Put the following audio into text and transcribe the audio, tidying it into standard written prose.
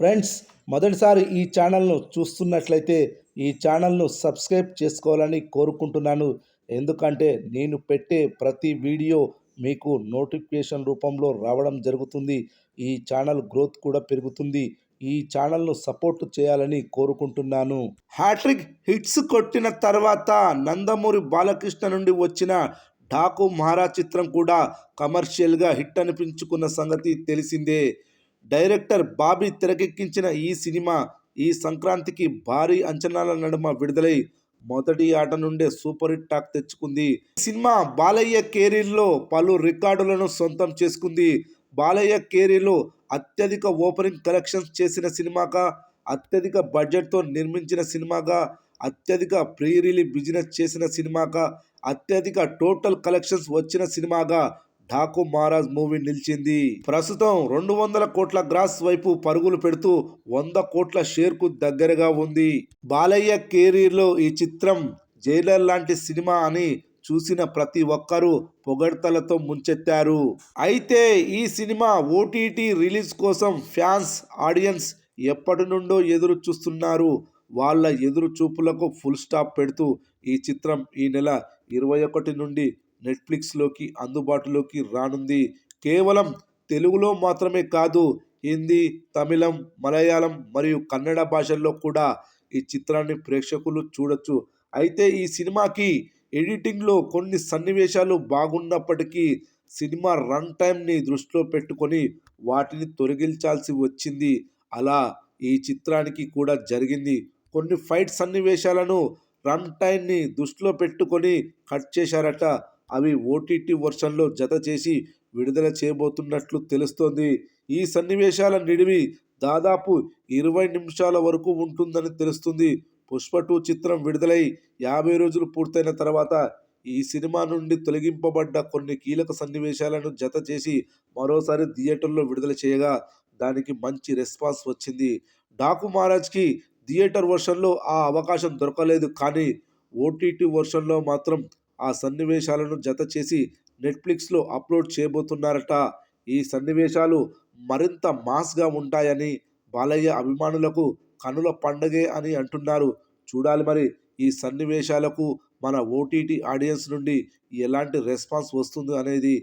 Friends, మొదటిసారి ఈ ఛానల్ను చూస్తున్నట్లయితే ఈ ఛానల్ను సబ్స్క్రైబ్ చేసుకోవాలని కోరుకుంటున్నాను. ఎందుకంటే నేను పెట్టే ప్రతి వీడియో మీకు నోటిఫికేషన్ రూపంలో రావడం జరుగుతుంది. ఈ ఛానల్ గ్రోత్ కూడా పెరుగుతుంది. ఈ ఛానల్ను సపోర్ట్ చేయాలని కోరుకుంటున్నాను. హ్యాట్రిక్ హిట్స్ కొట్టిన తర్వాత నందమూరి బాలకృష్ణ నుండి వచ్చిన ఢాకు మహారాజ్ చిత్రం కూడా కమర్షియల్గా హిట్ అనిపించుకున్న సంగతి తెలిసిందే. డైరెక్టర్ బాబీ తెరకెక్కించిన ఈ సినిమా ఈ సంక్రాంతికి భారీ అంచనాల నడుమ విడుదలై మొదటి ఆట నుండే సూపర్ హిట్ టాక్ తెచ్చుకుంది. ఈ సినిమా బాలయ్య కెరీర్లో పలు రికార్డులను సొంతం చేసుకుంది. బాలయ్య కెరీర్లో అత్యధిక ఓపెనింగ్ కలెక్షన్స్ చేసిన సినిమాగా, అత్యధిక బడ్జెట్తో నిర్మించిన సినిమాగా, అత్యధిక ప్రీ రిలీజ్ బిజినెస్ చేసిన సినిమాగా, అత్యధిక టోటల్ కలెక్షన్స్ వచ్చిన సినిమాగా ఢాకు మహారాజ్ మూవీ నిలిచింది. ప్రస్తుతం 200 కోట్ల గ్రాస్ వైపు పరుగులు పెడుతూ 100 కోట్ల షేర్కు దగ్గరగా ఉంది. బాలయ్య కెరీర్లో ఈ చిత్రం జైలర్ లాంటి సినిమా అని చూసిన ప్రతి ఒక్కరూ పొగడ్తలతో ముంచెత్తారు. అయితే ఈ సినిమా ఓటీటీ రిలీజ్ కోసం ఫ్యాన్స్, ఆడియన్స్ ఎప్పటి నుండో ఎదురు చూస్తున్నారు. వాళ్ళ ఎదురు చూపులకు ఫుల్ స్టాప్ పెడుతూ ఈ చిత్రం ఈ నెల 21 నుండి నెట్ఫ్లిక్స్లోకి అందుబాటులోకి రానుంది. కేవలం తెలుగులో మాత్రమే కాదు, హిందీ, తమిళం, మలయాళం మరియు కన్నడ భాషల్లో కూడా ఈ చిత్రాన్ని ప్రేక్షకులు చూడొచ్చు. అయితే ఈ సినిమాకి ఎడిటింగ్లో కొన్ని సన్నివేశాలు బాగున్నప్పటికీ సినిమా రన్ టైంని దృష్టిలో పెట్టుకొని వాటిని తొలగించాల్సి వచ్చింది. అలా ఈ చిత్రానికి కూడా జరిగింది. కొన్ని ఫైట్ సన్నివేశాలను రన్ టైంని దృష్టిలో పెట్టుకొని కట్ చేశారట. అవి ఓటీటీ వర్షన్లో జత చేసి విడుదల చేయబోతున్నట్లు తెలుస్తోంది. ఈ సన్నివేశాల నిడివి దాదాపు 20 నిమిషాల వరకు ఉంటుందని తెలుస్తుంది. పుష్ప 2 చిత్రం విడుదలై 50 రోజులు పూర్తయిన తర్వాత ఈ సినిమా నుండి తొలగింపబడ్డ కొన్ని కీలక సన్నివేశాలను జత చేసి మరోసారి థియేటర్లో విడుదల చేయగా దానికి మంచి రెస్పాన్స్ వచ్చింది. ఢాకు మహారాజ్కి థియేటర్ వర్షన్లో ఆ అవకాశం దొరకలేదు. కానీ ఓటీటీ వర్షన్లో మాత్రం ఆ సన్నివేశాలను జత చేసి నెట్ఫ్లిక్స్లో అప్లోడ్ చేయబోతున్నారట. ఈ సన్నివేశాలు మరింత మాస్గా ఉంటాయని బాలయ్య అభిమానులకు కనుల పండగే అని అంటున్నారు. చూడాలి మరి ఈ సన్నివేశాలకు మన ఓటీటీ ఆడియన్స్ నుండి ఎలాంటి రెస్పాన్స్ వస్తుంది అనేది.